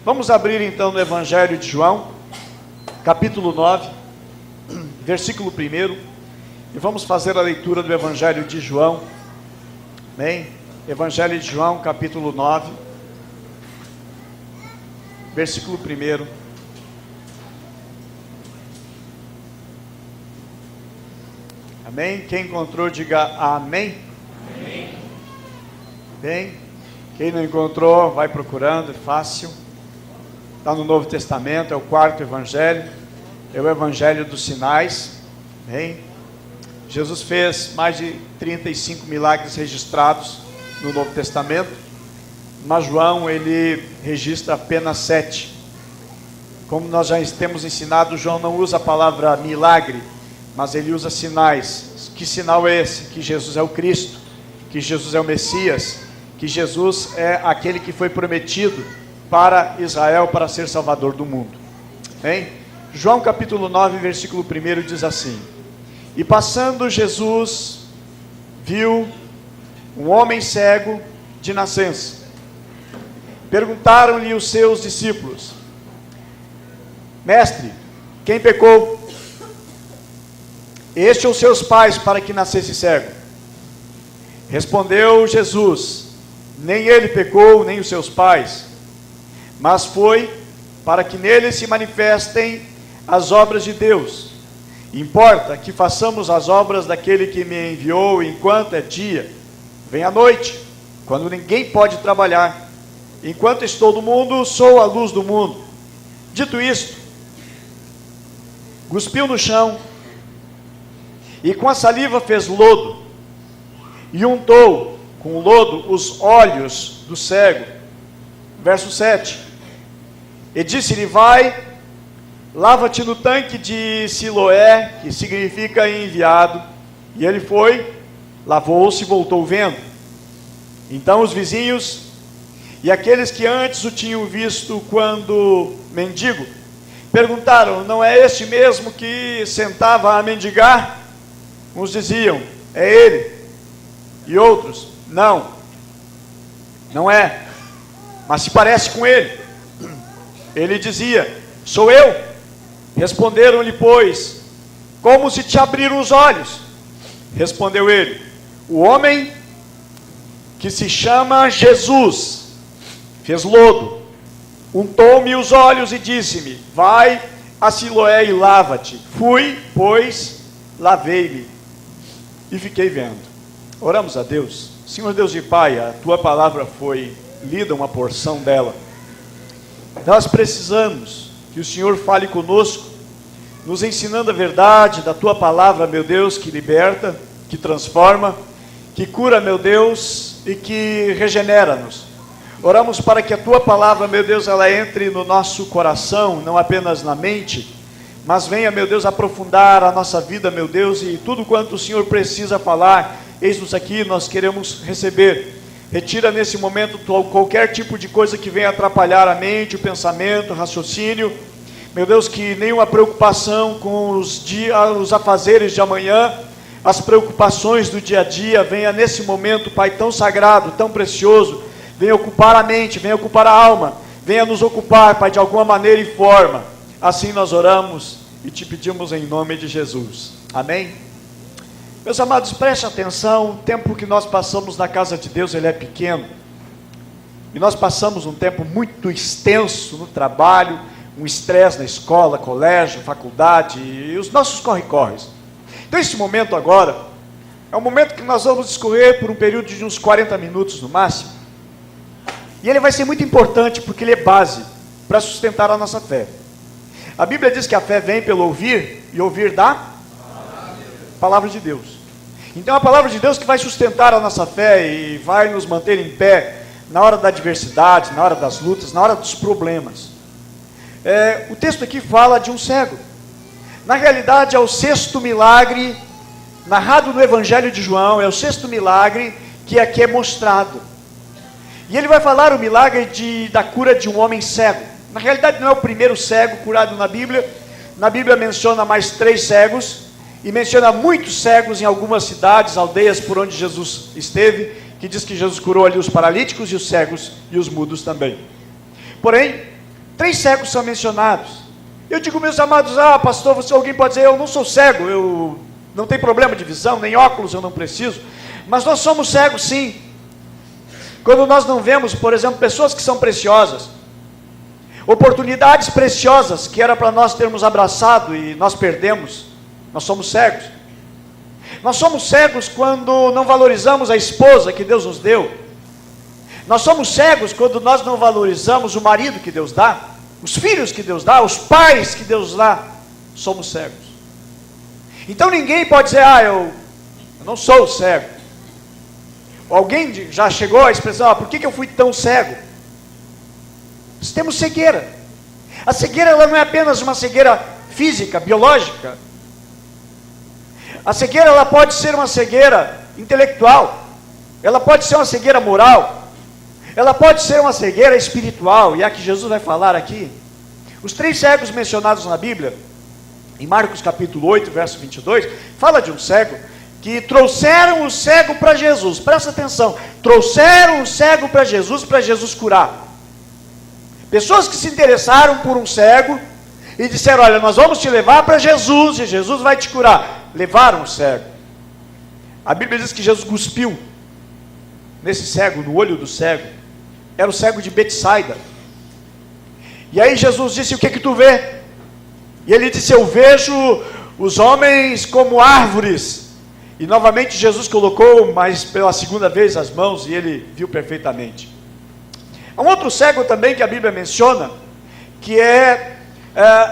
Vamos abrir então no Evangelho de João, capítulo 9, versículo 1, e vamos fazer a leitura do Evangelho de João, amém? Evangelho de João, capítulo 9, versículo 1. Amém? Quem encontrou, diga amém. Amém. Bem, quem não encontrou, vai procurando, é fácil. Está no Novo Testamento, é o quarto evangelho, é o evangelho dos sinais. Amém? Jesus fez mais de 35 milagres registrados no Novo Testamento, mas João, ele registra apenas 7. Como nós já temos ensinado, João não usa a palavra milagre, mas ele usa sinais. Que sinal é esse? Que Jesus é o Cristo, que Jesus é o Messias, que Jesus é aquele que foi prometido para Israel, para ser Salvador do mundo. Bem, João capítulo 9, versículo 1 diz assim: E passando Jesus, viu um homem cego de nascença. Perguntaram-lhe os seus discípulos: Mestre, quem pecou? Este ou seus pais, para que nascesse cego? Respondeu Jesus: Nem ele pecou, nem os seus pais, mas foi para que nele se manifestem as obras de Deus. Importa que façamos as obras daquele que me enviou enquanto é dia. Vem a noite, quando ninguém pode trabalhar. Enquanto estou no mundo, sou a luz do mundo. Dito isto, cuspiu no chão, e com a saliva fez lodo, e untou com o lodo os olhos do cego. Verso 7. E disse-lhe: Vai, lava-te no tanque de Siloé, que significa enviado. E ele foi, lavou-se e voltou vendo. Então os vizinhos e aqueles que antes o tinham visto quando mendigo, perguntaram: Não é este mesmo que sentava a mendigar? Uns diziam: É ele. E outros: Não, não é, mas se parece com ele. Ele dizia: Sou eu. Responderam-lhe, pois: Como se te abriram os olhos? Respondeu ele: O homem que se chama Jesus fez lodo, untou-me os olhos e disse-me: Vai a Siloé e lava-te. Fui, pois, lavei-me e fiquei vendo. Oramos a Deus. Senhor Deus e Pai, a Tua palavra foi lida, uma porção dela. Nós precisamos que o Senhor fale conosco, nos ensinando a verdade da Tua palavra, meu Deus, que liberta, que transforma, que cura, meu Deus, e que regenera-nos. Oramos para que a Tua palavra, meu Deus, ela entre no nosso coração, não apenas na mente, mas venha, meu Deus, aprofundar a nossa vida, meu Deus, e tudo quanto o Senhor precisa falar, eis-nos aqui, nós queremos receber. Retira nesse momento qualquer tipo de coisa que venha atrapalhar a mente, o pensamento, o raciocínio. Meu Deus, que nenhuma preocupação com os afazeres de amanhã, as preocupações do dia a dia, venha nesse momento, Pai, tão sagrado, tão precioso, venha ocupar a mente, venha ocupar a alma, venha nos ocupar, Pai, de alguma maneira e forma. Assim nós oramos e te pedimos em nome de Jesus. Amém? Meus amados, preste atenção, o tempo que nós passamos na casa de Deus, ele é pequeno. E nós passamos um tempo muito extenso no trabalho, um estresse na escola, colégio, faculdade, e os nossos corre-corres. Então esse momento agora, é um momento que nós vamos discorrer por um período de uns 40 minutos no máximo. E ele vai ser muito importante, porque ele é base para sustentar a nossa fé. A Bíblia diz que a fé vem pelo ouvir, e ouvir da palavra de Deus. Então a palavra de Deus que vai sustentar a nossa fé e vai nos manter em pé na hora da adversidade, na hora das lutas, na hora dos problemas. O texto aqui fala de um cego. Na realidade é o 6º milagre narrado no Evangelho de João, é o 6º milagre que aqui é mostrado. E ele vai falar o milagre da cura de um homem cego. Na realidade não é o primeiro cego curado na Bíblia. Na Bíblia menciona mais 3 cegos, e menciona muitos cegos em algumas cidades, aldeias por onde Jesus esteve, que diz que Jesus curou ali os paralíticos e os cegos e os mudos também. Porém, 3 cegos são mencionados. Eu digo, meus amados, pastor, alguém pode dizer, eu não sou cego, eu não tenho problema de visão, nem óculos eu não preciso. Mas nós somos cegos sim. Quando nós não vemos, por exemplo, pessoas que são preciosas, oportunidades preciosas que era para nós termos abraçado e nós perdemos, nós somos cegos. Nós somos cegos quando não valorizamos a esposa que Deus nos deu. Nós somos cegos quando nós não valorizamos o marido que Deus dá, os filhos que Deus dá, os pais que Deus dá. Somos cegos. Então ninguém pode dizer, eu não sou cego. Alguém já chegou à expressão, por que eu fui tão cego? Nós temos cegueira. A cegueira ela não é apenas uma cegueira física, biológica. A cegueira ela pode ser uma cegueira intelectual. Ela pode ser uma cegueira moral. Ela pode ser uma cegueira espiritual. E é a que Jesus vai falar aqui. Os 3 cegos mencionados na Bíblia, em Marcos capítulo 8, verso 22, fala de um cego que trouxeram o cego para Jesus. Presta atenção, trouxeram o cego para Jesus curar. Pessoas que se interessaram por um cego e disseram, olha, nós vamos te levar para Jesus e Jesus vai te curar. Levaram o cego. A Bíblia diz que Jesus cuspiu nesse cego, no olho do cego. Era o cego de Betsaida. E aí Jesus disse, o que tu vê? E ele disse, eu vejo os homens como árvores. E novamente Jesus colocou, mas pela segunda vez, as mãos e ele viu perfeitamente. Há um outro cego também que a Bíblia menciona, que é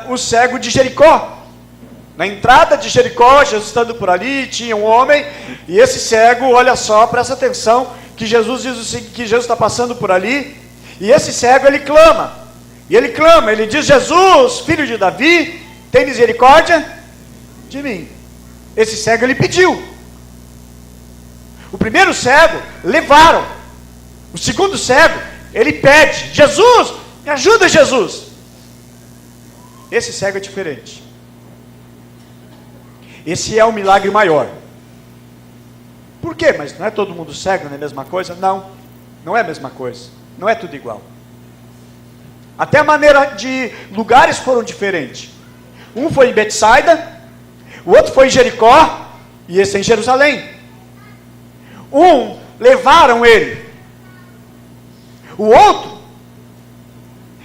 o cego de Jericó. Na entrada de Jericó, Jesus estando por ali, tinha um homem, e esse cego, olha só, presta atenção, que Jesus diz o seguinte, que Jesus está passando por ali, e esse cego ele clama, ele diz, Jesus, filho de Davi, tem misericórdia de mim. Esse cego ele pediu. O primeiro cego, levaram. O segundo cego, ele pede, Jesus, me ajuda Jesus. Esse cego é diferente. Esse é um milagre maior. Por quê? Mas não é todo mundo cego, não é a mesma coisa? Não, não é a mesma coisa. Não é tudo igual. Até a maneira de lugares foram diferentes. Um foi em Betsaida, o outro foi em Jericó, e esse é em Jerusalém. Um, levaram ele. O outro,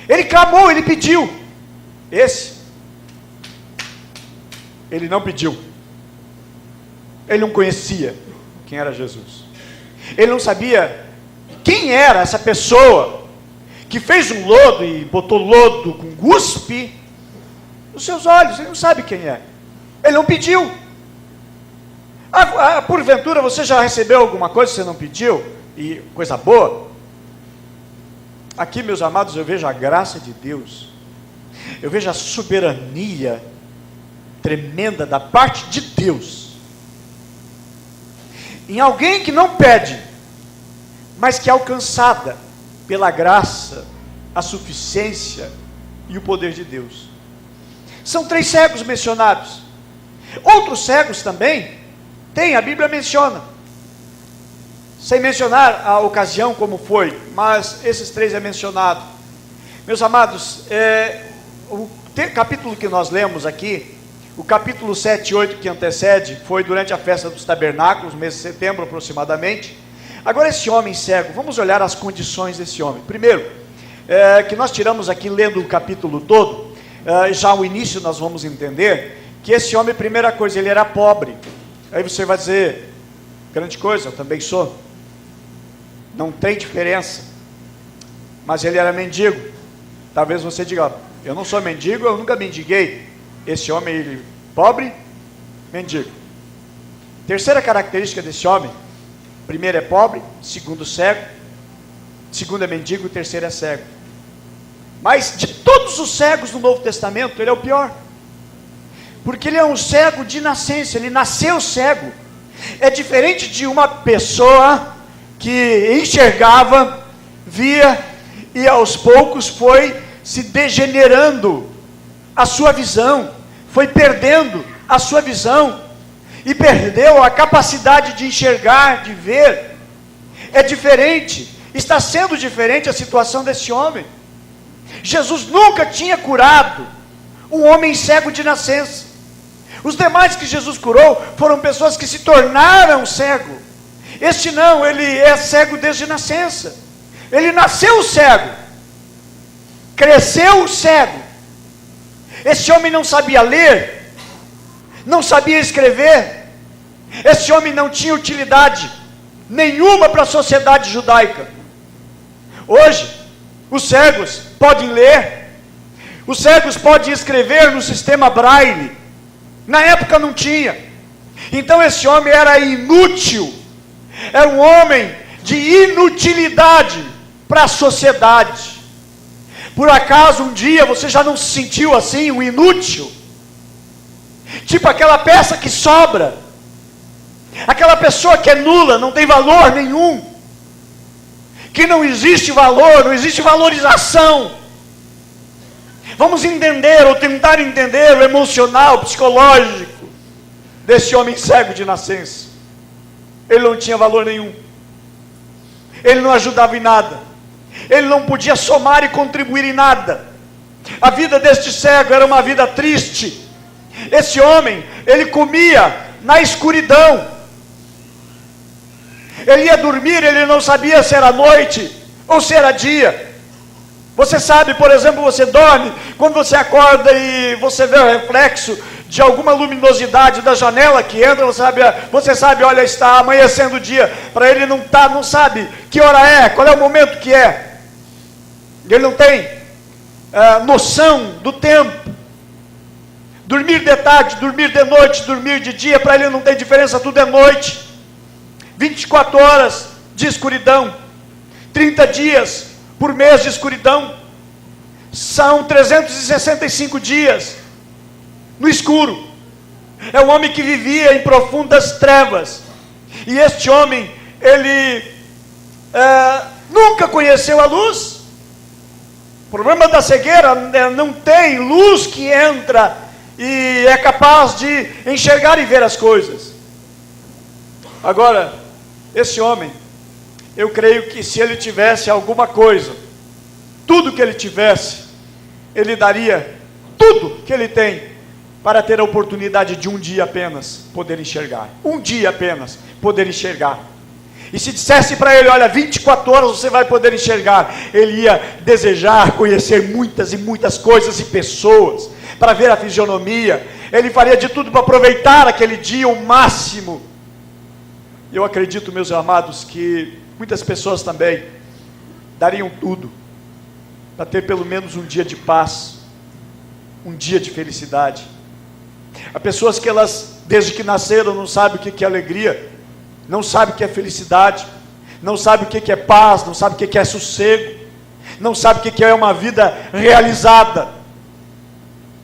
ele clamou, ele pediu. Esse, ele não pediu. Ele não conhecia quem era Jesus. Ele não sabia quem era essa pessoa que fez um lodo e botou lodo com guspe nos seus olhos. Ele não sabe quem é. Ele não pediu. Porventura você já recebeu alguma coisa que você não pediu? E coisa boa? Aqui, meus amados, eu vejo a graça de Deus. Eu vejo a soberania tremenda da parte de Deus em alguém que não pede, mas que é alcançada pela graça, a suficiência e o poder de Deus. São 3 cegos mencionados. Outros cegos também tem, a Bíblia menciona, sem mencionar a ocasião como foi, mas esses 3 é mencionado. Meus amados, o capítulo que nós lemos aqui, o capítulo 7 e 8 que antecede, foi durante a festa dos tabernáculos, mês de setembro aproximadamente. Agora esse homem cego, vamos olhar as condições desse homem. Primeiro, que nós tiramos aqui lendo o capítulo todo, já o início nós vamos entender, que esse homem, primeira coisa, ele era pobre. Aí você vai dizer, grande coisa, eu também sou. Não tem diferença. Mas ele era mendigo. Talvez você diga, eu não sou mendigo, eu nunca mendiguei. Esse homem, ele pobre, mendigo. Terceira característica desse homem, primeiro é pobre, segundo cego, segundo é mendigo, terceiro é cego. Mas de todos os cegos do Novo Testamento, ele é o pior. Porque ele é um cego de nascença, ele nasceu cego. É diferente de uma pessoa que enxergava, via, e aos poucos foi se degenerando a sua visão, foi perdendo a sua visão, e perdeu a capacidade de enxergar, de ver. É diferente, está sendo diferente a situação desse homem. Jesus nunca tinha curado um homem cego de nascença. Os demais que Jesus curou foram pessoas que se tornaram cego. Este não, ele é cego desde nascença. Ele nasceu cego, cresceu cego. Esse homem não sabia ler, não sabia escrever. Esse homem não tinha utilidade nenhuma para a sociedade judaica. Hoje, os cegos podem ler, os cegos podem escrever no sistema Braille. Na época não tinha. Então esse homem era inútil, era um homem de inutilidade para a sociedade. Por acaso um dia você já não se sentiu assim, um inútil? Tipo aquela peça que sobra, aquela pessoa que é nula, não tem valor nenhum, que não existe valor, não existe valorização. Vamos entender, ou tentar entender o emocional, o psicológico desse homem cego de nascença. Ele não tinha valor nenhum, ele não ajudava em nada, ele não podia somar e contribuir em nada. A vida deste cego era uma vida triste. Esse homem, ele comia na escuridão, ele ia dormir, ele não sabia se era noite ou se era dia. Você sabe, por exemplo, você dorme, quando você acorda e você vê o reflexo de alguma luminosidade da janela que entra, você sabe, olha, está amanhecendo o dia. Para ele não sabe que hora é, qual é o momento que é. Ele não tem noção do tempo. Dormir de tarde, dormir de noite, dormir de dia, para ele não tem diferença, tudo é noite. 24 horas de escuridão, 30 dias por mês de escuridão, são 365 dias no escuro. É um homem que vivia em profundas trevas, e este homem, ele nunca conheceu a luz. O problema da cegueira não tem luz que entra e é capaz de enxergar e ver as coisas. Agora, esse homem, eu creio que se ele tivesse alguma coisa, tudo que ele tivesse, ele daria tudo que ele tem para ter a oportunidade de um dia apenas poder enxergar. Um dia apenas poder enxergar. E se dissesse para ele, olha, 24 horas você vai poder enxergar, ele ia desejar conhecer muitas e muitas coisas e pessoas, para ver a fisionomia. Ele faria de tudo para aproveitar aquele dia o máximo. Eu acredito, meus amados, que muitas pessoas também dariam tudo para ter pelo menos um dia de paz, um dia de felicidade. Há pessoas que elas, desde que nasceram, não sabem o que é alegria, não sabem o que é felicidade, não sabem o que é paz, não sabem o que é sossego, não sabem o que é uma vida realizada.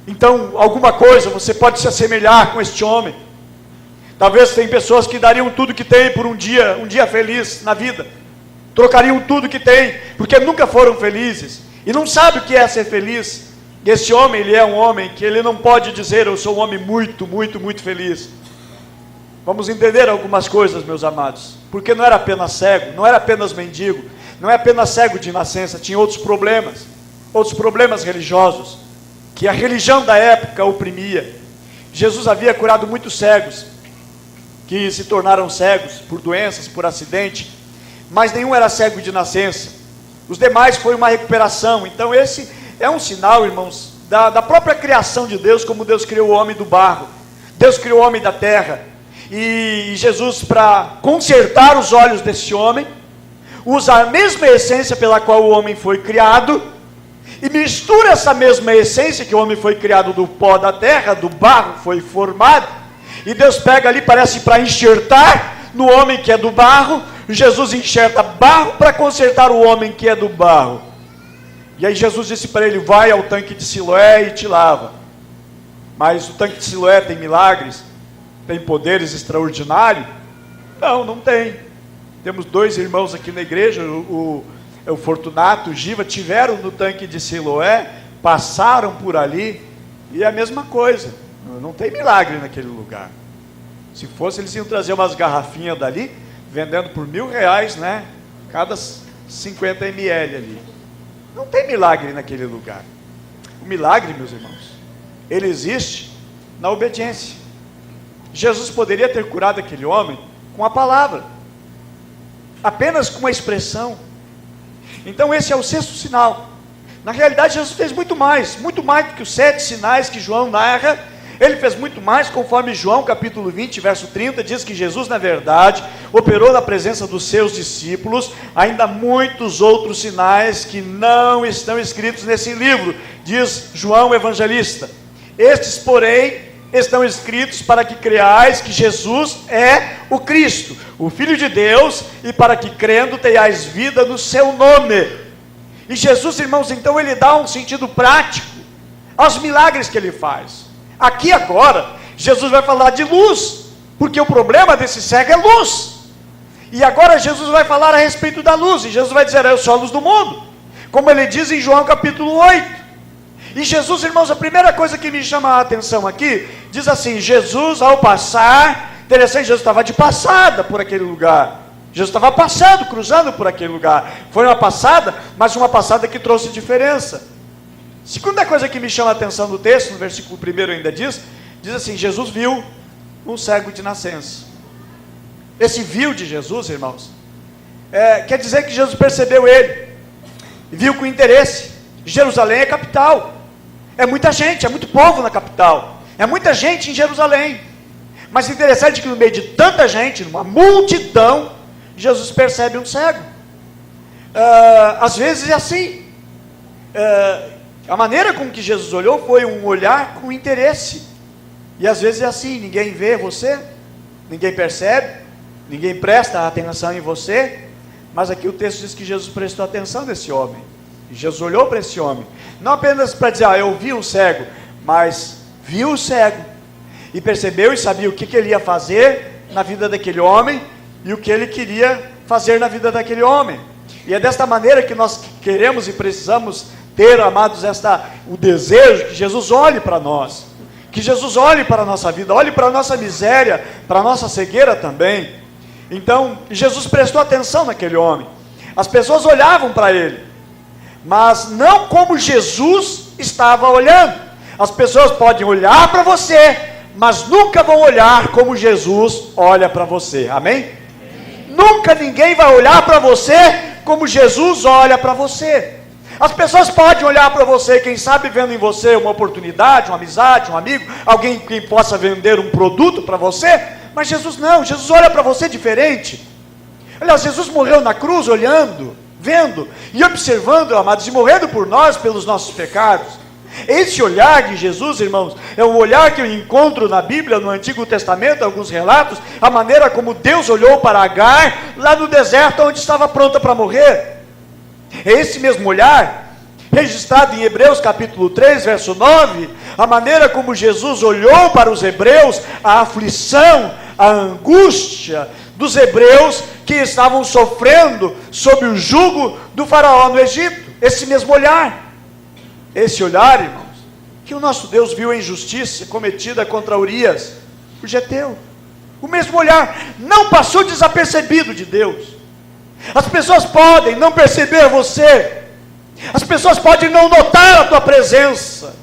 Então, alguma coisa, você pode se assemelhar com este homem. Talvez tem pessoas que dariam tudo que tem por um dia feliz na vida. Trocariam tudo que tem, porque nunca foram felizes. E não sabe o que é ser feliz. E esse homem, ele é um homem que ele não pode dizer, eu sou um homem muito, muito, muito feliz. Vamos entender algumas coisas, meus amados. Porque não era apenas cego, não era apenas mendigo, não é apenas cego de nascença, tinha outros problemas religiosos, que a religião da época oprimia. Jesus havia curado muitos cegos, que se tornaram cegos por doenças, por acidente, mas nenhum era cego de nascença. Os demais foi uma recuperação. Então esse é um sinal, irmãos, da própria criação de Deus, como Deus criou o homem do barro, Deus criou o homem da terra, e Jesus, para consertar os olhos desse homem, usa a mesma essência pela qual o homem foi criado, e mistura essa mesma essência, que o homem foi criado do pó da terra, do barro foi formado, e Deus pega ali, parece para enxertar no homem que é do barro. Jesus enxerta barro para consertar o homem que é do barro. E aí Jesus disse para ele, vai ao tanque de Siloé e te lava. Mas o tanque de Siloé tem milagres? Tem poderes extraordinários? Não, não tem. Temos dois irmãos aqui na igreja, o Fortunato e o Giva, tiveram no tanque de Siloé, passaram por ali, e é a mesma coisa. Não tem milagre naquele lugar. Se fosse, eles iam trazer umas garrafinhas dali, vendendo por R$1.000, né? Cada 50 ml ali. Não tem milagre naquele lugar. O milagre, meus irmãos, ele existe na obediência. Jesus poderia ter curado aquele homem com a palavra, apenas com a expressão. Então esse é o sexto sinal. Na realidade, Jesus fez muito mais do que os 7 sinais que João narra. Ele fez muito mais, conforme João capítulo 20, verso 30, diz que Jesus, na verdade, operou na presença dos seus discípulos ainda muitos outros sinais que não estão escritos nesse livro, diz João evangelista. Estes, porém, estão escritos para que creais que Jesus é o Cristo, o Filho de Deus, e para que crendo tenhais vida no seu nome. E Jesus, irmãos, então ele dá um sentido prático aos milagres que ele faz. Aqui agora, Jesus vai falar de luz, porque o problema desse cego é luz. E agora Jesus vai falar a respeito da luz, e Jesus vai dizer: eu sou a luz do mundo, como ele diz em João capítulo 8. E Jesus, irmãos, a primeira coisa que me chama a atenção aqui, diz assim: Jesus ao passar, interessante, Jesus estava de passada por aquele lugar. Jesus estava passando, cruzando por aquele lugar. Foi uma passada, mas uma passada que trouxe diferença. Segunda coisa que me chama a atenção no texto, no versículo 1 ainda diz assim: Jesus viu um cego de nascença. Esse viu de Jesus, irmãos, quer dizer que Jesus percebeu ele, viu com interesse. Jerusalém é capital, é muita gente, é muito povo na capital, é muita gente em Jerusalém. Mas interessante que no meio de tanta gente, numa multidão, Jesus percebe um cego. Às vezes é assim. A maneira com que Jesus olhou foi um olhar com interesse. E às vezes é assim: ninguém vê você, ninguém percebe, ninguém presta atenção em você. Mas aqui o texto diz que Jesus prestou atenção nesse homem. E Jesus olhou para esse homem, não apenas para dizer: eu vi um cego, mas viu o cego, e percebeu e sabia o que ele ia fazer na vida daquele homem, e o que ele queria fazer na vida daquele homem. E é desta maneira que nós queremos e precisamos ter, amados, o desejo que Jesus olhe para nós, que Jesus olhe para a nossa vida, olhe para a nossa miséria, para a nossa cegueira também. Então, Jesus prestou atenção naquele homem. As pessoas olhavam para ele, mas não como Jesus estava olhando. As pessoas podem olhar para você, mas nunca vão olhar como Jesus olha para você, amém? Nunca ninguém vai olhar para você como Jesus olha para você. As pessoas podem olhar para você, quem sabe vendo em você uma oportunidade, uma amizade, um amigo, alguém que possa vender um produto para você, mas Jesus não. Jesus olha para você diferente. Aliás, Jesus morreu na cruz olhando, vendo e observando, amados, e morrendo por nós, pelos nossos pecados. Esse olhar de Jesus, irmãos, é um olhar que eu encontro na Bíblia, no Antigo Testamento, alguns relatos, a maneira como Deus olhou para Agar, lá no deserto, onde estava pronta para morrer. É esse mesmo olhar, registrado em Hebreus capítulo 3, verso 9, a maneira como Jesus olhou para os hebreus, a aflição, a angústia dos hebreus que estavam sofrendo sob o jugo do faraó no Egito. Esse mesmo olhar, irmãos, que o nosso Deus viu a injustiça cometida contra Urias, o geteu. O mesmo olhar não passou desapercebido de Deus. As pessoas podem não perceber você, as pessoas podem não notar a tua presença,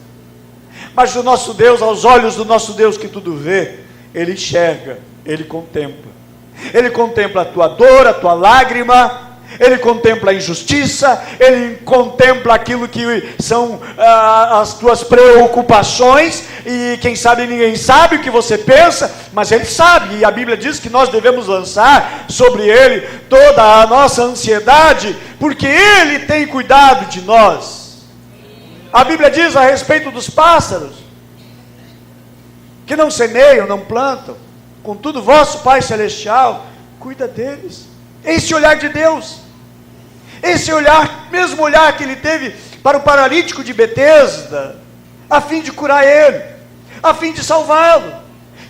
mas o nosso Deus, aos olhos do nosso Deus que tudo vê, Ele enxerga, Ele contempla a tua dor, a tua lágrima, Ele contempla a injustiça, Ele contempla aquilo que são as tuas preocupações, e quem sabe ninguém sabe o que você pensa, mas Ele sabe, e a Bíblia diz que nós devemos lançar sobre Ele toda a nossa ansiedade, porque Ele tem cuidado de nós. A Bíblia diz a respeito dos pássaros, que não semeiam, não plantam, contudo vosso Pai Celestial cuida deles. Esse olhar de Deus, esse olhar, mesmo olhar que Ele teve para o paralítico de Betesda, a fim de curar ele, a fim de salvá-lo.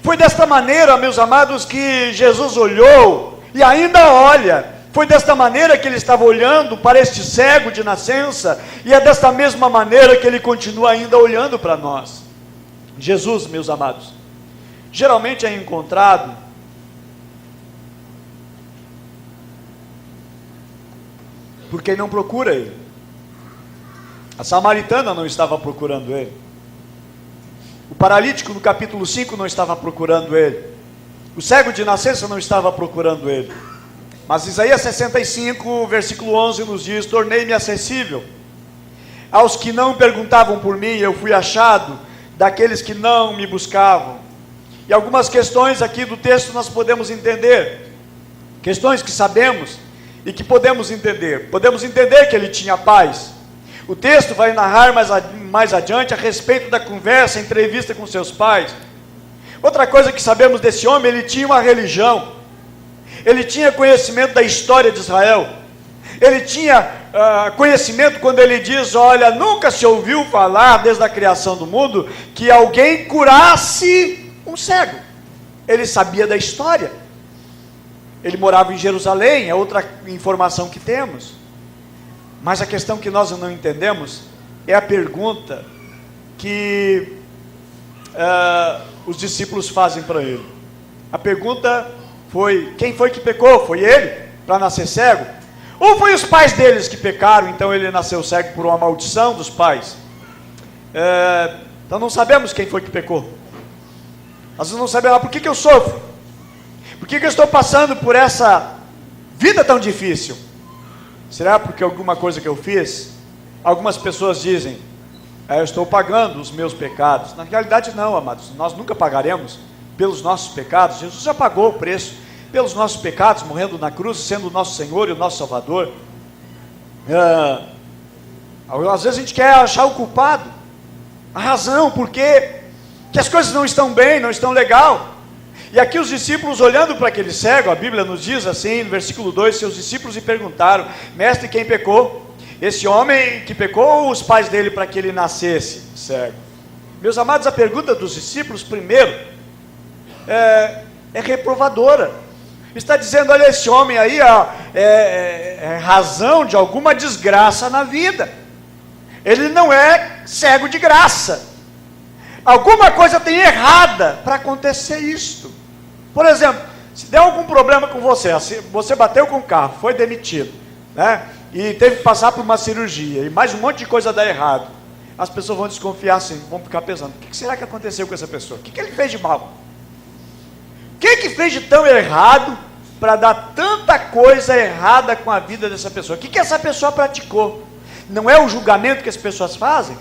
Foi desta maneira, meus amados, que Jesus olhou e ainda olha. Foi desta maneira que Ele estava olhando para este cego de nascença, e é desta mesma maneira que Ele continua ainda olhando para nós. Jesus, meus amados, geralmente é encontrado por quem não procura Ele. A samaritana não estava procurando ele. O paralítico no capítulo 5 não estava procurando ele. O cego de nascença não estava procurando ele. Mas Isaías 65, versículo 11 nos diz: tornei-me acessível aos que não perguntavam por mim, eu fui achado daqueles que não me buscavam. E algumas questões aqui do texto nós podemos entender, questões que sabemos e que podemos entender. Podemos entender que ele tinha paz. O texto vai narrar mais adiante a respeito da conversa, entrevista com seus pais. Outra coisa que sabemos desse homem, ele tinha uma religião, ele tinha conhecimento da história de Israel, ele tinha conhecimento quando ele diz: olha, nunca se ouviu falar desde a criação do mundo que alguém curasse um cego. Ele sabia da história, ele morava em Jerusalém, é outra informação que temos. Mas a questão que nós não entendemos é a pergunta que os discípulos fazem para ele. A pergunta foi: quem foi que pecou? Foi ele, para nascer cego? Ou foi os pais deles que pecaram, então ele nasceu cego por uma maldição dos pais? Então não sabemos quem foi que pecou. Nós não sabemos por que eu sofro, por que eu estou passando por essa vida tão difícil. Será porque alguma coisa que eu fiz? Algumas pessoas dizem: eu estou pagando os meus pecados. Na realidade não, amados, nós nunca pagaremos pelos nossos pecados. Jesus já pagou o preço pelos nossos pecados, morrendo na cruz, sendo o nosso Senhor e o nosso Salvador. Às vezes a gente quer achar o culpado, a razão, porque que as coisas não estão bem, não estão legal. E aqui os discípulos, olhando para aquele cego, a Bíblia nos diz assim, no versículo 2, seus discípulos lhe perguntaram: mestre, quem pecou? Esse homem que pecou ou os pais dele para que ele nascesse cego? Meus amados, a pergunta dos discípulos, primeiro, é reprovadora. Está dizendo: olha, esse homem aí é razão de alguma desgraça na vida. Ele não é cego de graça. Alguma coisa tem errada para acontecer isto. Por exemplo, se der algum problema com você, você bateu com o carro, foi demitido, né? E teve que passar por uma cirurgia, e mais um monte de coisa dá errado. As pessoas vão desconfiar assim, vão ficar pensando: o que será que aconteceu com essa pessoa? O que ele fez de mal? O que fez de tão errado para dar tanta coisa errada com a vida dessa pessoa? O que essa pessoa praticou? Não é o julgamento que as pessoas fazem?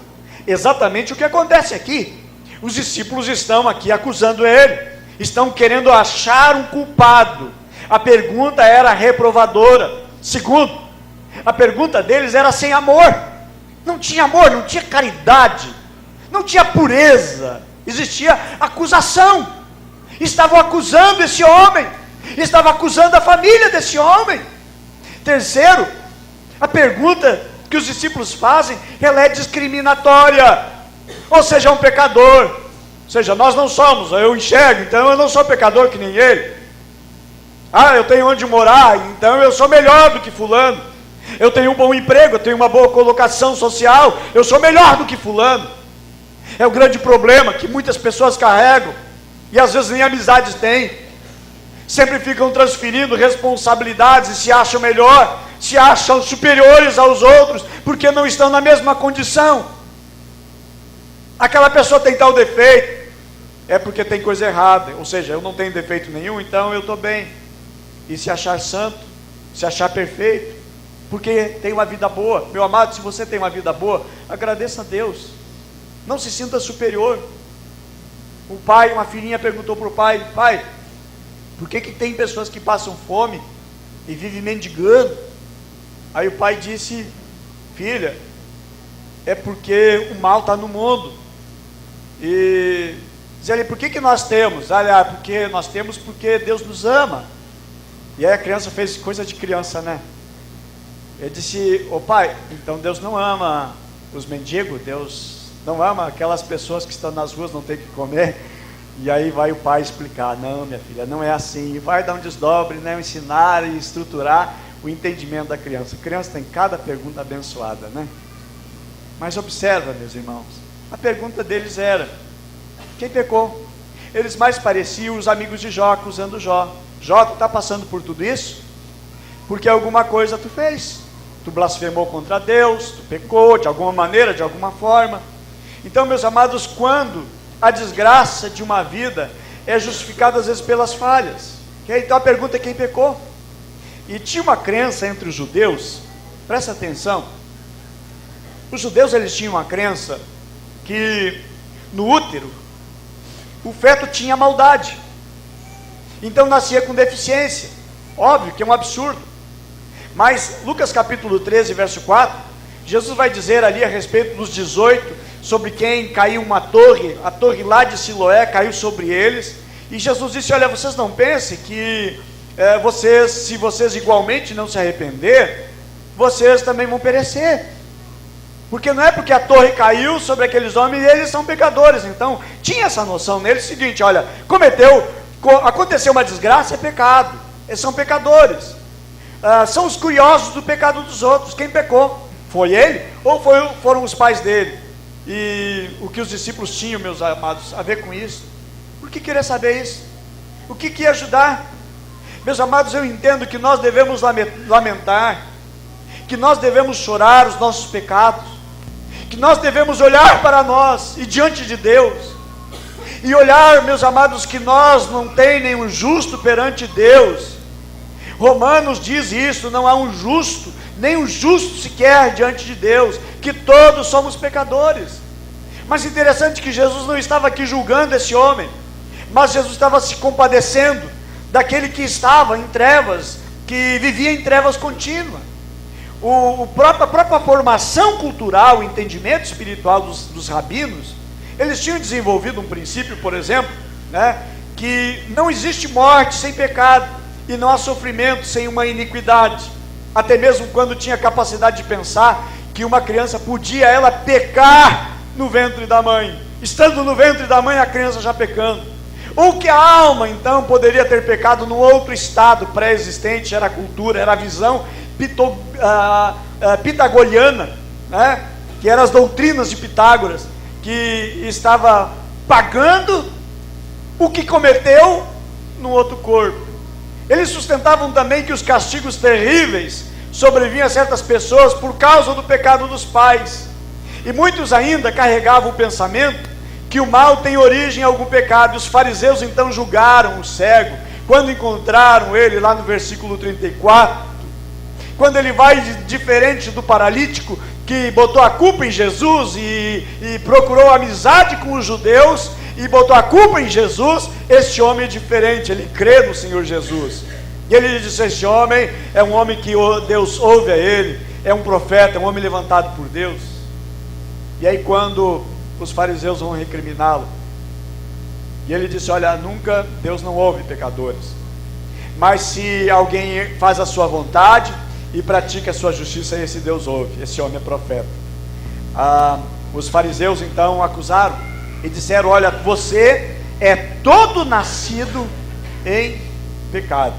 Exatamente o que acontece aqui. Os discípulos estão aqui acusando ele, estão querendo achar um culpado. A pergunta era reprovadora. Segundo, a pergunta deles era sem amor. Não tinha amor, não tinha caridade, não tinha pureza, existia acusação. Estavam acusando esse homem, estavam acusando a família desse homem. Terceiro, a pergunta que os discípulos fazem, ela é discriminatória. Ou seja, é um pecador. Ou seja, nós não somos, eu enxergo, então eu não sou pecador que nem ele. Eu tenho onde morar, então eu sou melhor do que fulano. Eu tenho um bom emprego, eu tenho uma boa colocação social, eu sou melhor do que fulano. É o grande problema que muitas pessoas carregam, e às vezes nem amizades têm. Sempre ficam transferindo responsabilidades e se acham melhor, se acham superiores aos outros, porque não estão na mesma condição. Aquela pessoa tem tal defeito, é porque tem coisa errada. Ou seja, eu não tenho defeito nenhum, então eu estou bem. E se achar santo, se achar perfeito, porque tem uma vida boa. Meu amado, se você tem uma vida boa, agradeça a Deus. Não se sinta superior. Uma filhinha perguntou para o pai: pai, por que tem pessoas que passam fome e vivem mendigando? Aí o pai disse: filha, é porque o mal está no mundo. E diz ele: por que nós temos? Porque nós temos porque Deus nos ama. E aí a criança fez coisa de criança, né? Ele disse: ô pai, então Deus não ama os mendigos, Deus não ama aquelas pessoas que estão nas ruas, não tem o que comer. E aí vai o pai explicar: não, minha filha, não é assim. E vai dar um desdobre, né? Ensinar e estruturar o entendimento da criança. A criança tem cada pergunta abençoada, né? Mas observa, meus irmãos, a pergunta deles era: quem pecou? Eles mais pareciam os amigos de Jó, acusando Jó. Jó, tu está passando por tudo isso? Porque alguma coisa tu fez. tu blasfemou contra Deus, tu pecou de alguma maneira, de alguma forma. Então, meus amados, quando a desgraça de uma vida é justificada às vezes pelas falhas, então a pergunta é quem pecou? E tinha uma crença entre os judeus, presta atenção, os judeus eles tinham uma crença que no útero o feto tinha maldade, então nascia com deficiência. Óbvio que é um absurdo, mas Lucas capítulo 13 verso 4, Jesus vai dizer ali a respeito dos 18, sobre quem caiu uma torre, a torre lá de Siloé caiu sobre eles, e Jesus disse, olha, vocês não pensem que se vocês igualmente não se arrepender, vocês também vão perecer, porque não é porque a torre caiu sobre aqueles homens e eles são pecadores. Então tinha essa noção neles, seguinte, olha, aconteceu uma desgraça, é pecado, eles são pecadores, são os curiosos do pecado dos outros. Quem pecou? Foi ele ou foram os pais dele? E o que os discípulos tinham, meus amados, a ver com isso? Por que querer saber isso? O que ia ajudar? Meus amados, eu entendo que nós devemos lamentar, que nós devemos chorar os nossos pecados, que nós devemos olhar para nós e diante de Deus, e olhar, meus amados, que nós não tem nenhum justo perante Deus. Romanos diz isso, não há um justo, nem um justo sequer diante de Deus, que todos somos pecadores. Mas interessante que Jesus não estava aqui julgando esse homem, mas Jesus estava se compadecendo daquele que estava em trevas, que vivia em trevas contínuas. A própria formação cultural, o entendimento espiritual dos rabinos, eles tinham desenvolvido um princípio, por exemplo, que não existe morte sem pecado, e não há sofrimento sem uma iniquidade. Até mesmo quando tinha capacidade de pensar que uma criança podia ela pecar no ventre da mãe, estando no ventre da mãe a criança já pecando, ou que a alma então poderia ter pecado num outro estado pré-existente, era a cultura, era a visão pitagoriana, que eram as doutrinas de Pitágoras, que estava pagando o que cometeu no outro corpo. Eles sustentavam também que os castigos terríveis sobrevinham a certas pessoas por causa do pecado dos pais, e muitos ainda carregavam o pensamento que o mal tem origem em algum pecado. E os fariseus então julgaram o cego, quando encontraram ele lá no versículo 34, quando ele vai diferente do paralítico, que botou a culpa em Jesus e procurou amizade com os judeus, e botou a culpa em Jesus. Este homem é diferente, ele crê no Senhor Jesus, e ele disse, este homem é um homem que Deus ouve a ele, é um profeta, é um homem levantado por Deus. E aí quando os fariseus vão recriminá-lo, e ele disse, olha, nunca, Deus não ouve pecadores, mas se alguém faz a sua vontade e pratica a sua justiça, esse Deus ouve, esse homem é profeta. Os fariseus então acusaram e disseram, olha, você é todo nascido em pecado.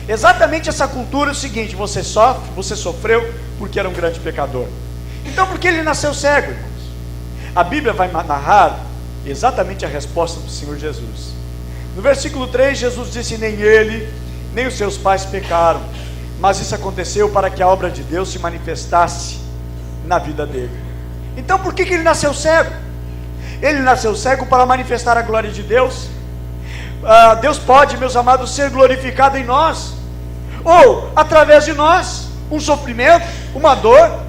Exatamente essa cultura é o seguinte, você sofreu porque era um grande pecador. Então por que ele nasceu cego, irmãos? A Bíblia vai narrar exatamente a resposta do Senhor Jesus. No versículo 3, Jesus disse, nem ele, nem os seus pais pecaram, mas isso aconteceu para que a obra de Deus se manifestasse na vida dele. Então por que ele nasceu cego? Ele nasceu cego para manifestar a glória de Deus. Deus pode, meus amados, ser glorificado em nós, ou através de nós, um sofrimento, uma dor,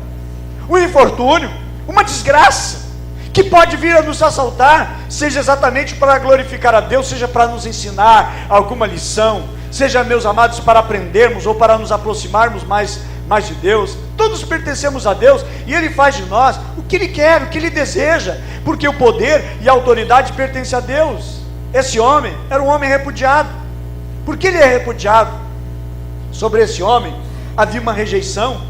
um infortúnio, uma desgraça, que pode vir a nos assaltar, seja exatamente para glorificar a Deus, seja para nos ensinar alguma lição, seja, meus amados, para aprendermos ou para nos aproximarmos mais de Deus. Todos pertencemos a Deus, e Ele faz de nós o que Ele quer, o que Ele deseja, porque o poder e a autoridade pertencem a Deus. Esse homem era um homem repudiado. Por que ele é repudiado? Sobre esse homem havia uma rejeição,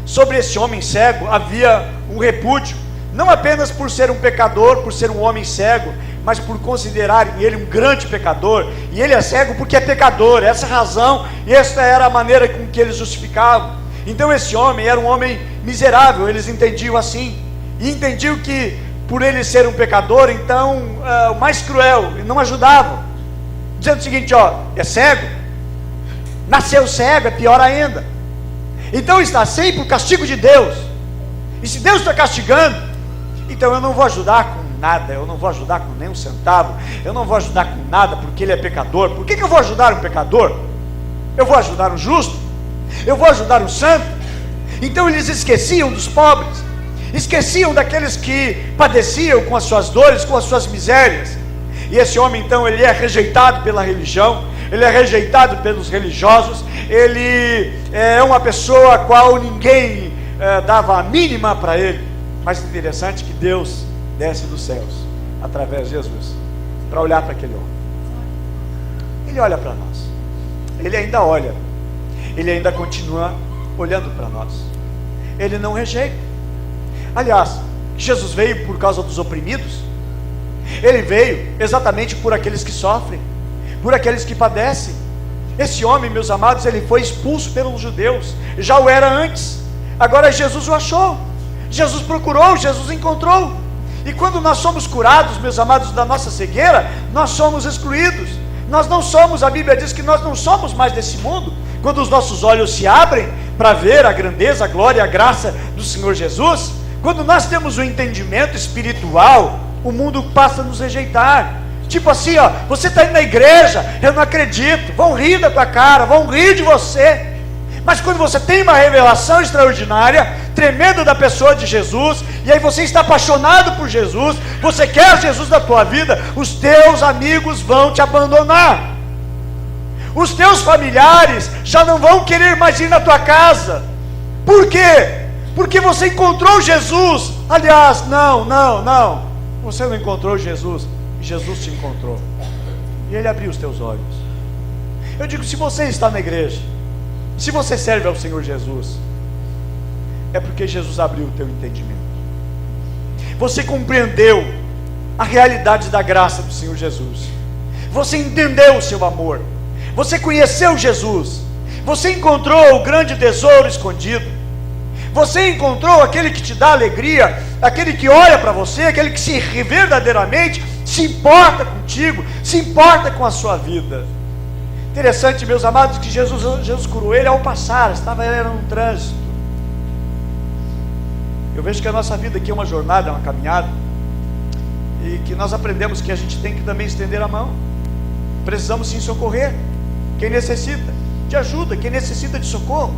sobre esse homem cego havia um repúdio, não apenas por ser um pecador, por ser um homem cego, mas por considerarem ele um grande pecador, e ele é cego porque é pecador. Essa razão, e esta era a maneira com que eles justificavam. Então esse homem era um homem miserável, eles entendiam assim, e entendiam que por ele ser um pecador, então o mais cruel, não ajudavam, dizendo o seguinte, é cego, nasceu cego, é pior ainda. então está sempre o castigo de Deus. E se Deus está castigando, então eu não vou ajudar com nada, eu não vou ajudar com nem um centavo, eu não vou ajudar com nada porque ele é pecador. Por que eu vou ajudar um pecador? Eu vou ajudar o justo, eu vou ajudar o santo. Então eles esqueciam dos pobres, esqueciam daqueles que padeciam com as suas dores, com as suas misérias. E esse homem então, ele é rejeitado pela religião, ele é rejeitado pelos religiosos, ele é uma pessoa a qual ninguém dava a mínima para ele. Mas interessante que Deus desce dos céus, através de Jesus, para olhar para aquele homem. Ele olha para nós, ele ainda olha, ele ainda continua olhando para nós, ele não rejeita. Aliás, Jesus veio por causa dos oprimidos, ele veio exatamente por aqueles que sofrem, por aqueles que padecem. Esse homem, meus amados, ele foi expulso pelos judeus, já o era antes, agora Jesus o achou, Jesus procurou, Jesus encontrou. E quando nós somos curados, meus amados, da nossa cegueira, nós somos excluídos. Nós não somos, a Bíblia diz que nós não somos mais desse mundo. Quando os nossos olhos se abrem para ver a grandeza, a glória e a graça do Senhor Jesus, quando nós temos o entendimento espiritual, o mundo passa a nos rejeitar. Tipo assim, ó, você está indo na igreja, eu não acredito, vão rir da tua cara, vão rir de você. Mas quando você tem uma revelação extraordinária, tremenda da pessoa de Jesus, e aí você está apaixonado por Jesus, você quer Jesus na tua vida, os teus amigos vão te abandonar, os teus familiares já não vão querer mais ir na tua casa. Por quê? Porque você encontrou Jesus. Aliás, não, você não encontrou Jesus, Jesus te encontrou, e Ele abriu os teus olhos. Eu digo, se você está na igreja, se você serve ao Senhor Jesus, é porque Jesus abriu o teu entendimento, você compreendeu a realidade da graça do Senhor Jesus, você entendeu o seu amor, você conheceu Jesus, você encontrou o grande tesouro escondido, você encontrou aquele que te dá alegria, aquele que olha para você, aquele que verdadeiramente se importa contigo, se importa com a sua vida. Interessante, meus amados, que Jesus curou ele ao passar, era num trânsito. Eu vejo que a nossa vida aqui é uma jornada, é uma caminhada, e que nós aprendemos que a gente tem que também estender a mão. Precisamos sim socorrer quem necessita de ajuda, quem necessita de socorro.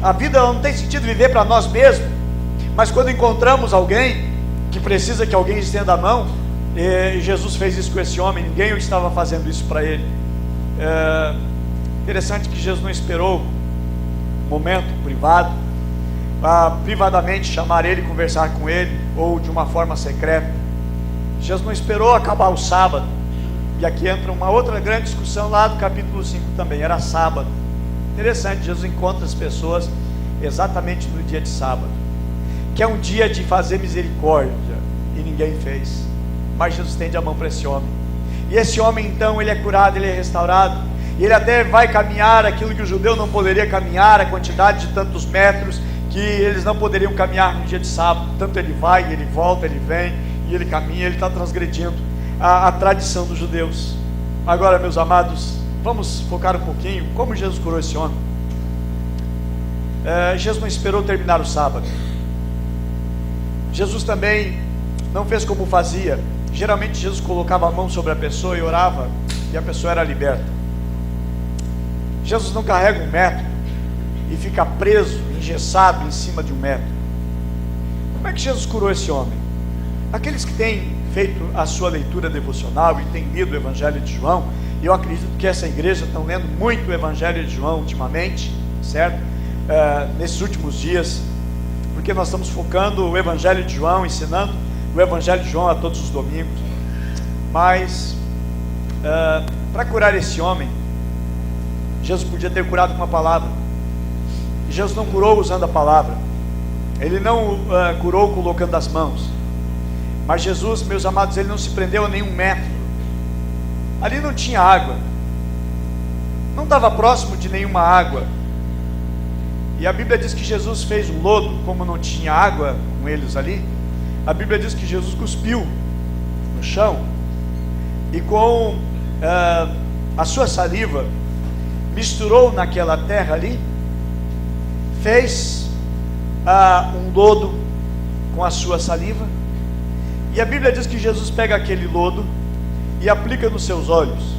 A vida não tem sentido viver para nós mesmos, mas quando encontramos alguém que precisa que alguém estenda a mão, e Jesus fez isso com esse homem, ninguém estava fazendo isso para ele. Interessante que Jesus não esperou um momento privado para privadamente chamar ele, conversar com ele, ou de uma forma secreta. Jesus não esperou acabar o sábado. E aqui entra uma outra grande discussão lá do capítulo 5 também, era sábado. Interessante, Jesus encontra as pessoas exatamente no dia de sábado, que é um dia de fazer misericórdia, e ninguém fez, mas Jesus estende a mão para esse homem, e esse homem então, ele é curado, ele é restaurado, e ele até vai caminhar aquilo que o judeu não poderia caminhar, a quantidade de tantos metros, que eles não poderiam caminhar no dia de sábado, tanto ele vai, ele volta, ele vem, e ele caminha, ele está transgredindo a tradição dos judeus. Agora, meus amados, vamos focar um pouquinho, como Jesus curou esse homem. Jesus não esperou terminar o sábado, Jesus também não fez como fazia, geralmente Jesus colocava a mão sobre a pessoa e orava, e a pessoa era liberta. Jesus não carrega um método e fica preso, engessado em cima de um método. Como é que Jesus curou esse homem? Aqueles que têm feito a sua leitura devocional e têm lido o Evangelho de João, e eu acredito que essa igreja está lendo muito o Evangelho de João ultimamente, certo? Nesses últimos dias, porque nós estamos focando o Evangelho de João, ensinando o Evangelho de João a todos os domingos. Mas para curar esse homem, Jesus podia ter curado com uma palavra, e Jesus não curou usando a palavra, ele não curou colocando as mãos. Mas Jesus, meus amados, ele não se prendeu a nenhum método. Ali não tinha água, não estava próximo de nenhuma água, e a Bíblia diz que Jesus fez um lodo, como não tinha água com eles ali, a Bíblia diz que Jesus cuspiu no chão, e com a sua saliva, misturou naquela terra ali, fez um lodo com a sua saliva, e a Bíblia diz que Jesus pega aquele lodo e aplica nos seus olhos.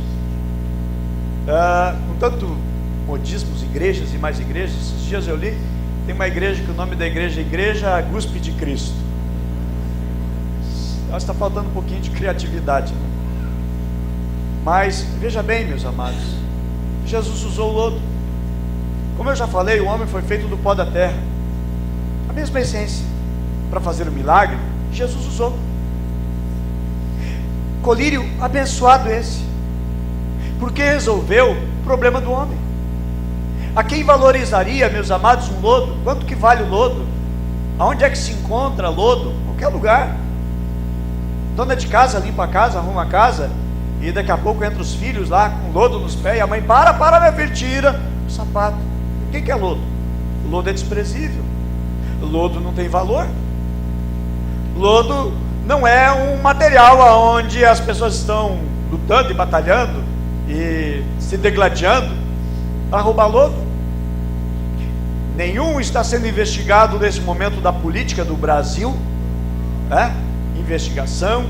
Com tanto modismos, igrejas e mais igrejas, esses dias eu li, tem uma igreja que o nome da igreja é Igreja Guspe de Cristo. Está faltando um pouquinho de criatividade, né? Mas veja bem, meus amados, Jesus usou o lodo. Como eu já falei, o homem foi feito do pó da terra. A mesma essência. Para fazer o milagre, Jesus usou. Colírio abençoado esse, porque resolveu o problema do homem. A quem valorizaria, meus amados, um lodo? Quanto que vale o lodo? Aonde é que se encontra lodo? Qualquer lugar. Dona de casa limpa a casa, arruma a casa, e daqui a pouco entra os filhos lá com lodo nos pés, e a mãe, para meu filho, tira o sapato. O que é lodo? O lodo é desprezível. O lodo não tem valor. Lodo não é um material onde as pessoas estão lutando e batalhando e se degladiando para roubar lodo. Nenhum está sendo investigado nesse momento da política do Brasil, investigação,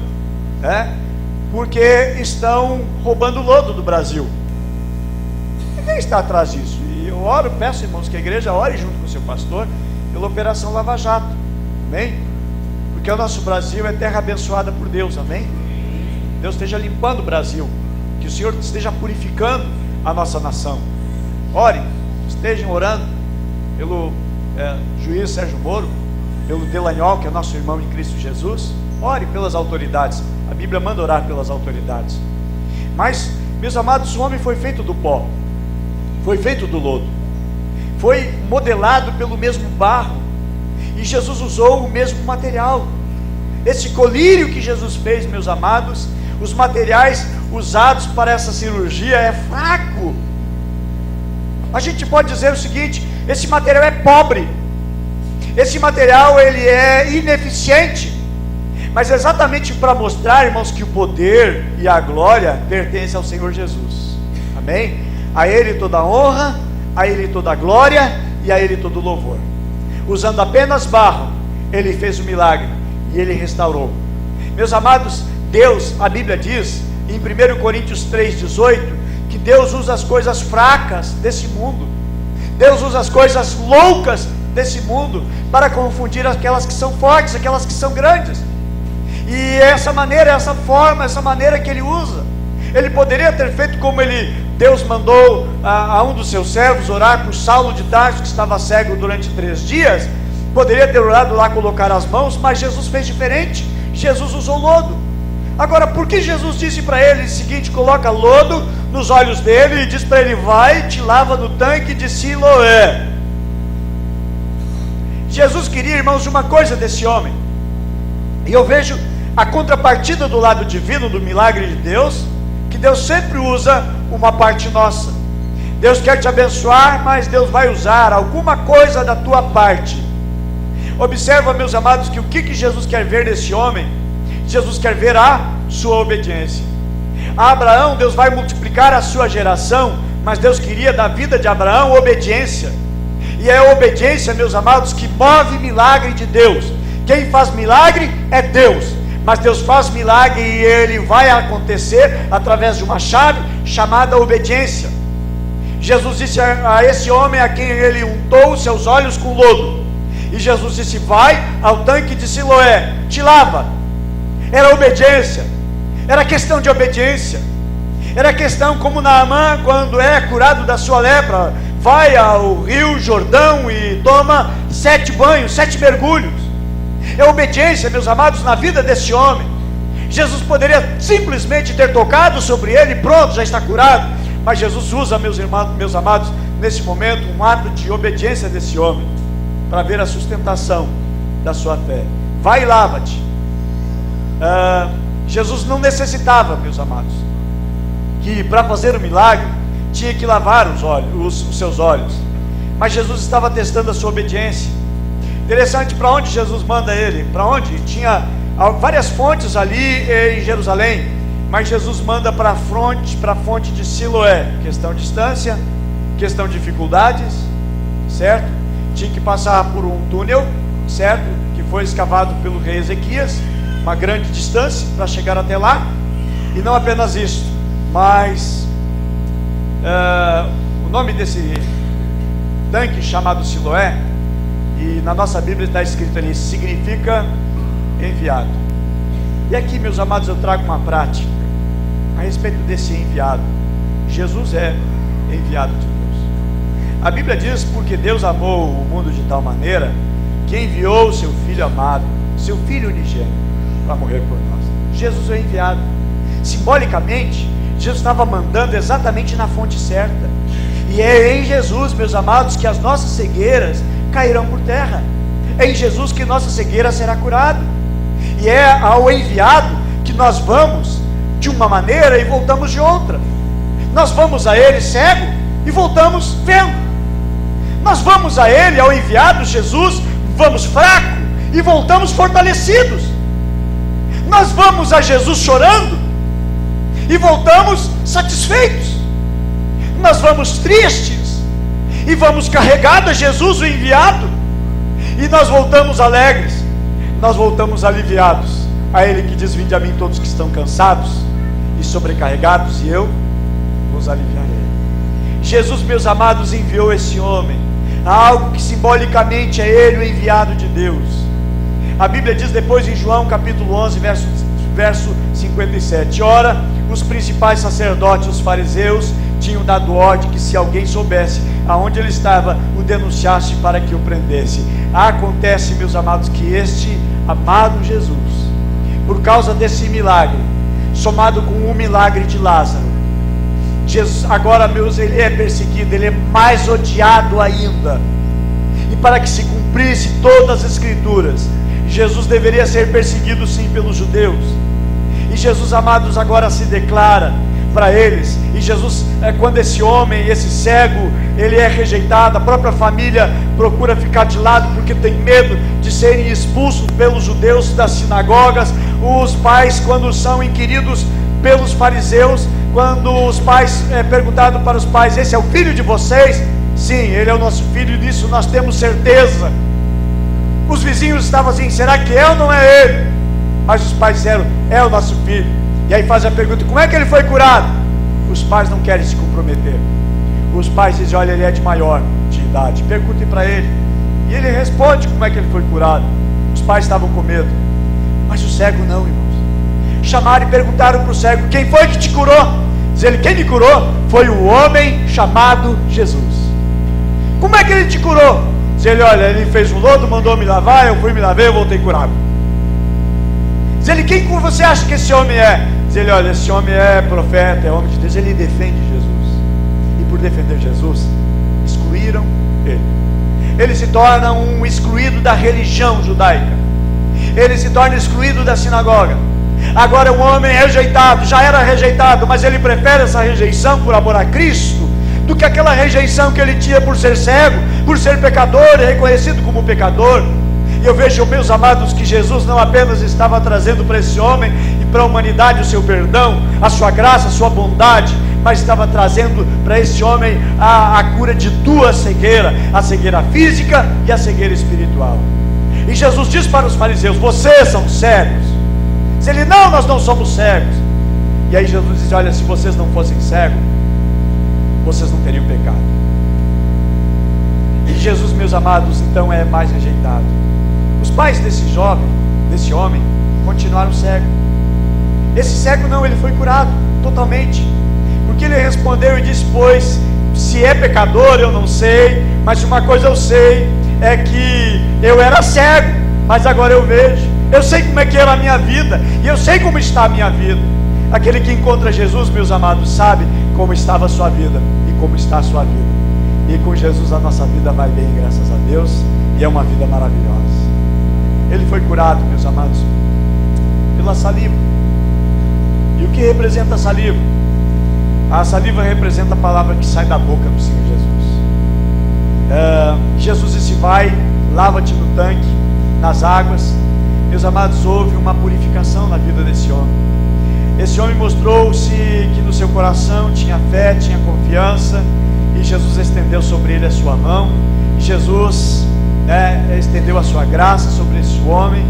porque estão roubando lodo do Brasil. Ninguém está atrás disso. E eu oro, peço, irmãos, que a igreja ore junto com o seu pastor pela Operação Lava Jato, amém? Porque o nosso Brasil é terra abençoada por Deus, amém? Deus esteja limpando o Brasil, que o Senhor esteja purificando a nossa nação. Ore, estejam orando pelo juiz Sérgio Moro, pelo Delanhol, que é nosso irmão em Cristo Jesus. Ore pelas autoridades, a Bíblia manda orar pelas autoridades. Mas, meus amados, o homem foi feito do pó, foi feito do lodo, foi modelado pelo mesmo barro, e Jesus usou o mesmo material. Esse colírio que Jesus fez, meus amados, os materiais usados para essa cirurgia é fraco. A gente pode dizer o seguinte: esse material é pobre, esse material ele é ineficiente, mas exatamente para mostrar, irmãos, que o poder e a glória pertencem ao Senhor Jesus, amém? A Ele toda a honra, a Ele toda a glória e a Ele todo o louvor. Usando apenas barro, Ele fez o milagre e Ele restaurou. Meus amados, Deus, a Bíblia diz em 1 Coríntios 3,18, que Deus usa as coisas fracas desse mundo, Deus usa as coisas loucas desse mundo para confundir aquelas que são fortes, aquelas que são grandes. E essa maneira, essa forma, essa maneira que Ele usa, Ele poderia ter feito como Deus mandou a um dos seus servos orar por Saulo de Tarso, que estava cego durante 3 dias. Poderia ter orado lá, colocar as mãos, mas Jesus fez diferente. Jesus usou lodo. Agora, por que Jesus disse para ele o seguinte: coloca lodo nos olhos dele e diz para ele: vai, te lava no tanque de Siloé? Jesus queria, irmãos, uma coisa desse homem, e eu vejo a contrapartida do lado divino do milagre de Deus, que Deus sempre usa uma parte nossa. Deus quer te abençoar, mas Deus vai usar alguma coisa da tua parte. Observa, meus amados, que o que Jesus quer ver nesse homem? Jesus quer ver a sua obediência. A Abraão, Deus vai multiplicar a sua geração, mas Deus queria da vida de Abraão obediência. E é a obediência, meus amados, que move milagre de Deus. Quem faz milagre é Deus, mas Deus faz milagre e ele vai acontecer através de uma chave chamada obediência. Jesus disse a esse homem a quem ele untou os seus olhos com lodo, e Jesus disse: vai ao tanque de Siloé, te lava. Era obediência, era questão de obediência, era questão como Naamã, quando é curado da sua lepra, vai ao rio Jordão e toma 7 banhos, 7 mergulhos. É obediência, meus amados, na vida desse homem. Jesus poderia simplesmente ter tocado sobre ele, pronto, já está curado. Mas Jesus usa, meus irmãos, meus amados, nesse momento, um ato de obediência desse homem, para ver a sustentação da sua fé. Vai e lava-te. Jesus não necessitava, meus amados, que para fazer o milagre tinha que lavar os seus olhos, mas Jesus estava testando a sua obediência. Interessante, para onde Jesus manda ele? Para onde? Tinha várias fontes ali em Jerusalém, mas Jesus manda para a fonte de Siloé. Questão de distância, questão de dificuldades, certo? tinha que passar por um túnel, certo? Que foi escavado pelo rei Ezequias, uma grande distância para chegar até lá. E não apenas isso, mas o nome desse tanque chamado Siloé, e na nossa Bíblia está escrito ali, significa enviado. E aqui, meus amados, eu trago uma prática a respeito desse enviado. Jesus é enviado de Deus. A Bíblia diz, porque Deus amou o mundo de tal maneira, que enviou o seu Filho amado, seu Filho unigênito, para morrer por nós. Jesus é enviado. Simbolicamente, Jesus estava mandando exatamente na fonte certa. E é em Jesus, meus amados, que as nossas cegueiras cairão por terra. É em Jesus que nossa cegueira será curada. E é ao enviado que nós vamos de uma maneira e voltamos de outra. Nós vamos a Ele cego e voltamos vendo. Nós vamos a Ele, ao enviado Jesus, vamos fraco e voltamos fortalecidos. Nós vamos a Jesus chorando e voltamos satisfeitos. Nós vamos tristes e vamos carregados a Jesus, o enviado, e nós voltamos alegres, nós voltamos aliviados a Ele que diz: vinde a mim todos que estão cansados e sobrecarregados, e eu vos aliviarei. Jesus, meus amados, enviou esse homem a algo que simbolicamente é Ele, o enviado de Deus. A Bíblia diz depois em João capítulo 11, verso 57, ora, os principais sacerdotes, os fariseus, tinham dado ordem que se alguém soubesse aonde ele estava, o denunciasse para que o prendesse. Acontece, meus amados, que este amado Jesus, por causa desse milagre, somado com o milagre de Lázaro, Jesus agora, meus, ele é perseguido, ele é mais odiado ainda. E para que se cumprisse todas as escrituras, Jesus deveria ser perseguido sim pelos judeus. E Jesus, amados, agora se declara para eles. E Jesus, quando esse homem, esse cego, ele é rejeitado, a própria família procura ficar de lado porque tem medo de serem expulsos pelos judeus das sinagogas. Os pais, quando são inquiridos pelos fariseus, quando os pais perguntaram para os pais: esse é o filho de vocês? Sim, ele é o nosso filho, e disso nós temos certeza. Os vizinhos estavam assim: será que é ou não é ele? Mas os pais disseram: é o nosso filho. E aí faz a pergunta: como é que ele foi curado? Os pais não querem se comprometer. Os pais dizem: olha, ele é de maior de idade, perguntem para ele. E ele responde como é que ele foi curado. Os pais estavam com medo, mas o cego não, irmãos. Chamaram e perguntaram para o cego: quem foi que te curou? Diz ele: quem me curou foi o homem chamado Jesus. Como é que ele te curou? Diz ele: olha, ele fez um lodo, mandou me lavar, eu fui me lavei, eu voltei curado. Diz ele: quem você acha que esse homem é? Diz ele: olha, esse homem é profeta, é homem de Deus. Ele defende Jesus, e por defender Jesus, excluíram ele. Ele se torna um excluído da religião judaica, ele se torna excluído da sinagoga. Agora é um homem rejeitado, já era rejeitado, mas ele prefere essa rejeição por amor a Cristo, do que aquela rejeição que ele tinha por ser cego, por ser pecador, e reconhecido como pecador. E eu vejo, meus amados, que Jesus não apenas estava trazendo para esse homem e para a humanidade o seu perdão, a sua graça, a sua bondade, mas estava trazendo para esse homem a cura de duas cegueiras: a cegueira física e a cegueira espiritual. E Jesus diz para os fariseus: vocês são cegos. Diz ele: não, nós não somos cegos. E aí Jesus diz: olha, se vocês não fossem cegos, vocês não teriam pecado. E Jesus, meus amados, então é mais rejeitado. Os pais desse jovem, desse homem, continuaram cegos. Esse cego não, ele foi curado totalmente, porque ele respondeu e disse: pois se é pecador eu não sei, mas uma coisa eu sei, é que eu era cego, mas agora eu vejo. Eu sei como é que era a minha vida, e eu sei como está a minha vida. Aquele que encontra Jesus, meus amados, sabe como estava a sua vida e como está a sua vida. E com Jesus a nossa vida vai bem, graças a Deus, e é uma vida maravilhosa. Ele foi curado, meus amados, pela saliva. E o que representa a saliva? A saliva representa a palavra que sai da boca do Senhor Jesus. Jesus disse: vai, lava-te no tanque, nas águas. Meus amados, houve uma purificação na vida desse homem. Esse homem mostrou-se que no seu coração tinha fé, tinha confiança, e Jesus estendeu sobre ele a sua mão. Jesus estendeu a sua graça sobre esse homem.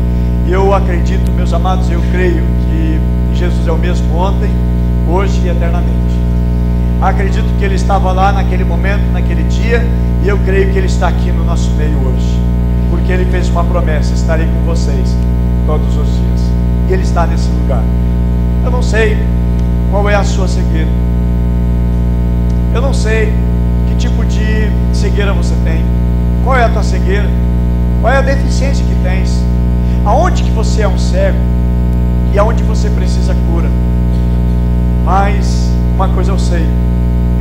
E eu acredito, meus amados, eu creio que Jesus é o mesmo ontem, hoje e eternamente. Acredito que Ele estava lá naquele momento, naquele dia, e eu creio que Ele está aqui no nosso meio hoje, porque Ele fez uma promessa: estarei com vocês todos os dias. E Ele está nesse lugar. Eu não sei qual é a sua cegueira, eu não sei que tipo de cegueira você tem. Qual é a tua cegueira? Qual é a deficiência que tens? Aonde que você é um cego e aonde você precisa cura? Mas uma coisa eu sei: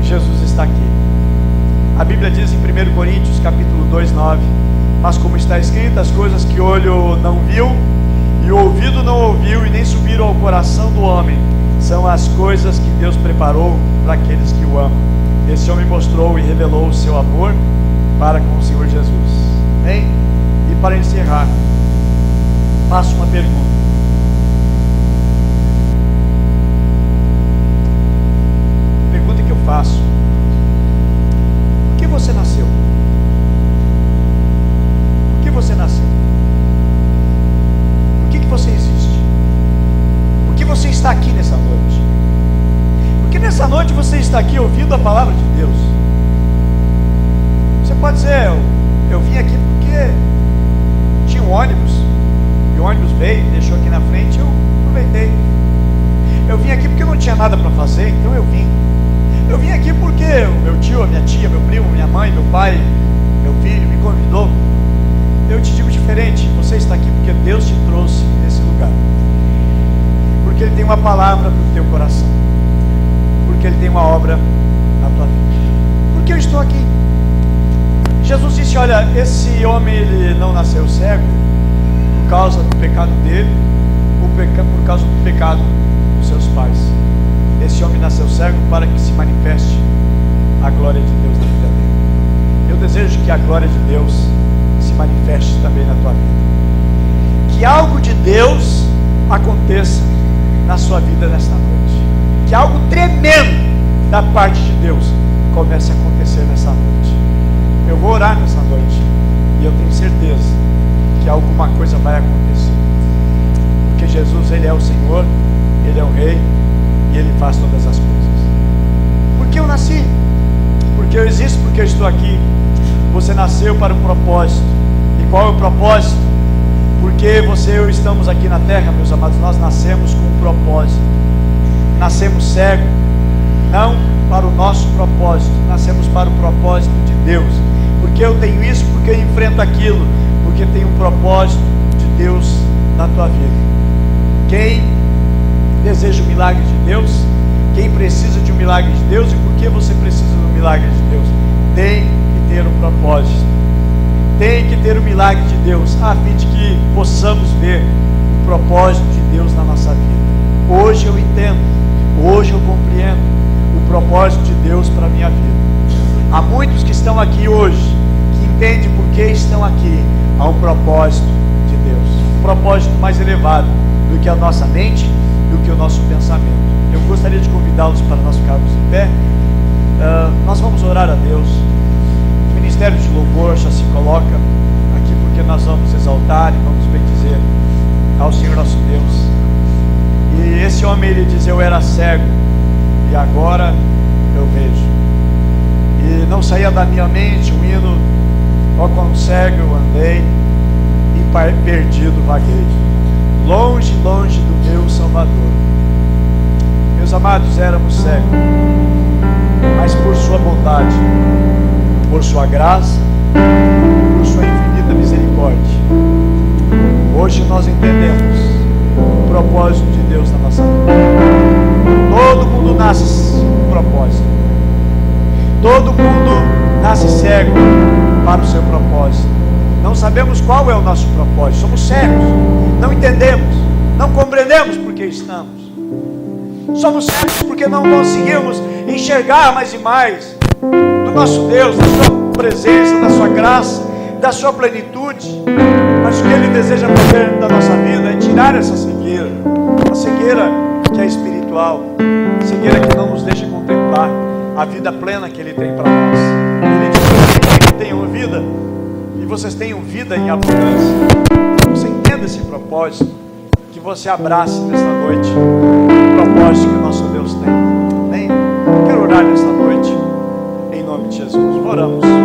Jesus está aqui. A Bíblia diz em 1 Coríntios capítulo 2, 9: mas como está escrito, as coisas que o olho não viu e o ouvido não ouviu e nem subiram ao coração do homem, são as coisas que Deus preparou para aqueles que o amam. Esse homem mostrou e revelou o seu amor para com o Senhor Jesus. Bem, e para encerrar, faço uma pergunta. Pergunta que eu faço: por que você nasceu? Por que você nasceu? Por que você existe? Por que você está aqui nessa noite? Por que nessa noite você está aqui ouvindo a palavra de Deus? Você pode dizer: eu vim aqui porque tinha um ônibus, e o ônibus veio, deixou aqui na frente, eu aproveitei. Eu vim aqui porque não tinha nada para fazer, então eu vim. Eu vim aqui porque o meu tio, a minha tia, meu primo, minha mãe, meu pai, meu filho me convidou. Eu te digo diferente: você está aqui porque Deus te trouxe nesse lugar, porque Ele tem uma palavra no teu coração, porque Ele tem uma obra na tua vida. Por que eu estou aqui? Jesus disse: olha, esse homem, ele não nasceu cego por causa do pecado dele, ou por causa do pecado dos seus pais. Esse homem nasceu cego para que se manifeste a glória de Deus na vida dele. Eu desejo que a glória de Deus se manifeste também na tua vida, que algo de Deus aconteça na sua vida nesta noite, que algo tremendo da parte de Deus comece a acontecer nessa noite. Eu vou orar nessa noite e eu tenho certeza que alguma coisa vai acontecer, porque Jesus, Ele é o Senhor, Ele é o Rei e Ele faz todas as coisas. Por que eu nasci? Porque eu existo, porque eu estou aqui. Você nasceu para um propósito. E qual é o propósito? Porque você e eu estamos aqui na terra, meus amados, nós nascemos com um propósito. Nascemos cegos, não para o nosso propósito, nascemos para o propósito de Deus. Porque eu tenho isso, porque eu enfrento aquilo, porque tem um propósito de Deus na tua vida. Quem deseja o milagre de Deus, quem precisa de um milagre de Deus, e por que você precisa do milagre de Deus? Tem que ter um propósito, tem que ter o milagre de Deus, a fim de que possamos ver o propósito de Deus na nossa vida. Hoje eu entendo, hoje eu compreendo o propósito de Deus para a minha vida. Há muitos que estão aqui hoje, que entendem por que estão aqui. Há um propósito de Deus, um propósito mais elevado do que a nossa mente, do que o nosso pensamento. Eu gostaria de convidá-los para nós ficarmos em pé. Nós vamos orar a Deus. O ministério de louvor já se coloca aqui, porque nós vamos exaltar e vamos bendizer ao Senhor nosso Deus. E esse homem, ele diz: eu era cego e agora eu vejo. E não saía da minha mente um hino: ó quão cego eu andei e perdido vaguei, longe, longe do meu Salvador. Meus amados, éramos cegos, mas por sua bondade, por sua graça, por sua infinita misericórdia, hoje nós entendemos o propósito de Deus na nossa vida. Todo mundo nasce com propósito, todo mundo nasce cego para o seu propósito. Não sabemos qual é o nosso propósito, somos cegos, não entendemos, não compreendemos por que estamos. Somos cegos porque não conseguimos enxergar mais e mais do nosso Deus, da sua presença, da sua graça, da sua plenitude. Mas o que Ele deseja fazer da nossa vida é tirar essa cegueira, a cegueira que é espiritual, a cegueira que não nos deixa contemplar a vida plena que Ele tem para nós. Ele diz: que tenham vida e vocês tenham vida em abundância. Você entenda esse propósito, que você abrace nesta noite o propósito que o nosso Deus tem. Quero orar nesta noite, em nome de Jesus. Oramos.